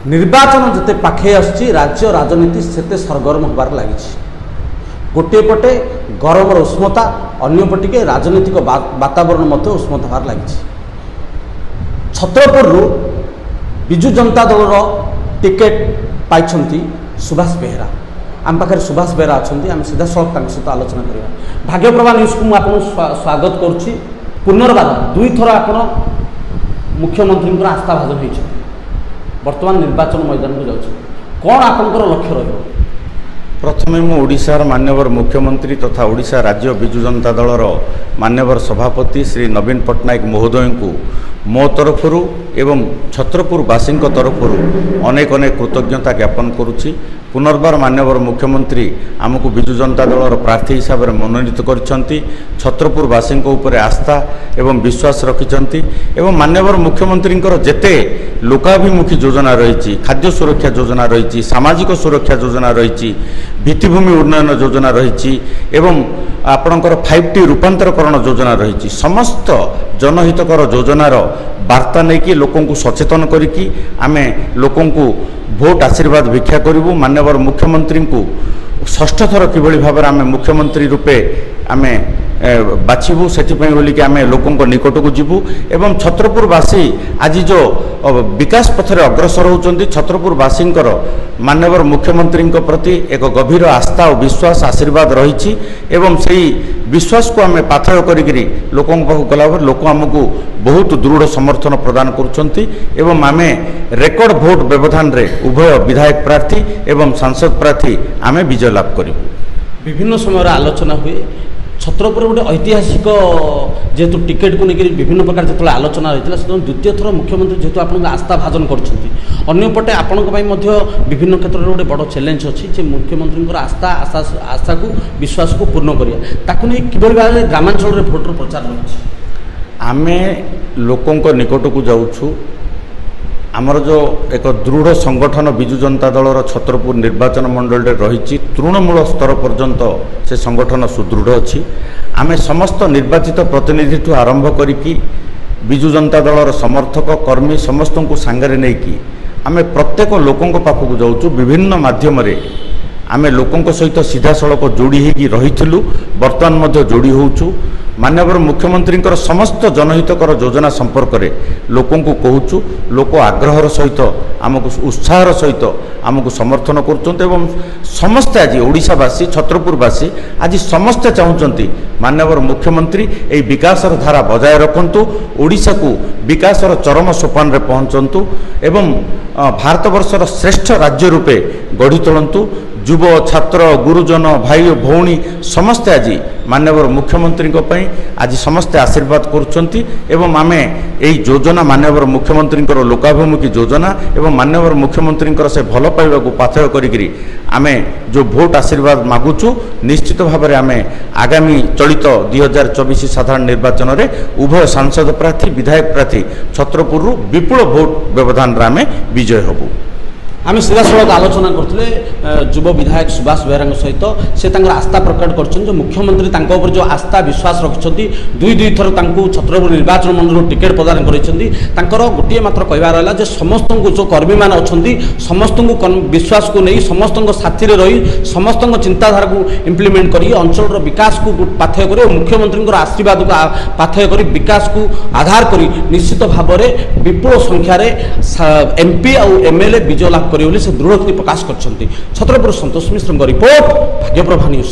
निर्वाचन जिते पाखे आसुची राज्य राजनीति सेते सरगरम होबार लगी। गोटे पटे गरम उष्णता अन्यपटे राजनीतिक वातावरण मध्य उष्णता होबार लगी। छत्रपुर विजु जनता दल टिकेट पाई सुभाष बेहेरा आम पाखे सुभाष बेहेरा अच्छा आम सीधा सड़क सहित आलोचना करवा। भाग्यप्रभा न्यूज को मुझे स्वागत करुच्ची। पुनर्बार दुई थर आप मुख्यमंत्री आस्था भाजन हो बर्तमान निर्वाचन मैदान को जाऊँ कौन आपंकर लक्ष्य रही? प्रथमे मु ओडिशार मान्यवर मुख्यमंत्री तथा ओडिशा राज्य विजु जनता दलर मान्यवर सभापति श्री नवीन पट्टनायक महोदय को मो तरफरु एवं छत्रपुरवासी तरफरु अनेक अनेक कृतज्ञता ज्ञापन करुच्ची। पुनर्बार मान्यवर मुख्यमंत्री आमको विजु जनता दलर प्रार्थी हिसाब से मनोनीत करछंती। छत्रपुरवासी उपर आस्था एवं विश्वास रखिछंती एवं मान्यवर मुख्यमंत्री जेते लोकाभिमुखी योजना रही, खाद्य सुरक्षा योजना रही, सामाजिक सुरक्षा योजना रही, भित्तिभूमि उन्नयन योजना रही एवं आपणकर 5T रूपांतरकरण योजना रही, समस्त जनहितकर योजनार वार्ता नहीं कि लोकों को सचेतन करिकी आमे लोकों को भोट आशीर्वाद भिक्षा करूँ। मान्यवर मुख्यमंत्री को षष्ठ थर किभली भाव में आमे मुख्यमंत्री रूपे आमे बाछबू से आम लोकों निकट को जीवु एवं छत्रपुरवासी आज जो विकास पथर अग्रसर होती छत्रपुरवासी मान्यवर मुख्यमंत्री प्रति एक गभीर आस्था और विश्वास आशीर्वाद रही एवं से विश्वास को आम पाथय करी लोकों पाक गला लोक आमको बहुत दृढ़ समर्थन प्रदान करुँच एवं आम रेकर्ड भोट व्यवधान रे उभय विधायक प्रार्थी एवं सांसद प्रार्थी आम विजय लाभ करूँ। विभिन्न समय आलोचना हुए छत्रपुर गोटे ऐतिहासिक जेहेतु टिकेट को लेकर विभिन्न प्रकार जो आलोचना रही है द्वितीय थर मुख्यमंत्री जेहेतु आप आस्था भाजन करपटे आपण विभिन्न क्षेत्र में गोटे बड़ चैलेंज अच्छी मुख्यमंत्री आस्था आशा को विश्वास को पूर्ण करा किभली भाव में ग्रामांचल में भोटर प्रचार रही आम लोकों निकट को जाऊँ। आमर जो एक दृढ़ संगठन विजु जनता दलर छत्रपुर निर्वाचन मंडल रही तृणमूल स्तर पर्यंत से संगठन सुदृढ़ अच्छी। आमे समस्त निर्वाचित प्रतिनिधि ठू आरंभ करिकी विजु जनता दलर समर्थक कर्मी समस्त को सांगरे नहीं कि आमे प्रत्येक लोकों पाखक जाऊँ विभिन्न माध्यम रे आमे लोकों सहित सीधा सड़क जोड़ी होगी रही बर्तमान जोड़ी होचु। मान्यवर मुख्यमंत्री समस्त जनहितकर योजना संपर्क में लोकों को कहूँ लोक आग्रहर सहित आमको उत्साहर सहित आमको समर्थन करुँच समस्ते आज ओडिशावासी छत्रपुरवासी आज समस्ते चाहूँगी मान्यवर मुख्यमंत्री यही विकासर धारा बजाय रखु ओडिशा को विकासर चरम सोपान रे पहुँचतु एवं भारतवर्षर श्रेष्ठ राज्य रूपे गढ़ी तोलतु। युव छात्र गुरुजन भाई भौणी समस्ते आज मान्यवर मुख्यमंत्री आज समस्ते आशीर्वाद करुँच एवं आमे यही योजना मान्यवर मुख्यमंत्री लोकाभिमुखी योजना एवं मान्यवर मुख्यमंत्री से भल पाइबा को पाथय करी आमे जो भोट आशीर्वाद मागुचु निश्चित भाव में आमे आगामी चलित 2024 साधारण निर्वाचन में उभय सांसद प्रार्थी विधायक प्रार्थी छत्रपुर विपुल भोट व्यवधान आमे विजय हबु। आम सीधा सड़क आलोचना करते युव विधायक सुभाष बेहेरा सहित से आस्था प्रकट कर मुख्यमंत्री जो आस्था विश्वास रखिंट दुई दुई थर छत्रपुर निर्वाचन मंडल टिकेट प्रदान कर गोटे मात्र कहबार है जे समस्त जो कर्मी मान अच्छा समस्त विश्वास को नहीं समस्त साथी रही समस्त चिंताधारा को इम्प्लीमेंट कर अंचल विकास को पाथय कर मुख्यमंत्री आशीर्वाद को पाथय कर विकास को आधार कर निश्चित भाव में विपुल संख्यार MP और MLA विजय लाभ से दृढ़ोक्ति प्रकाश कर। छत्रपुर संतोष मिश्र रिपोर्ट भाग्यप्रभा न्यूज।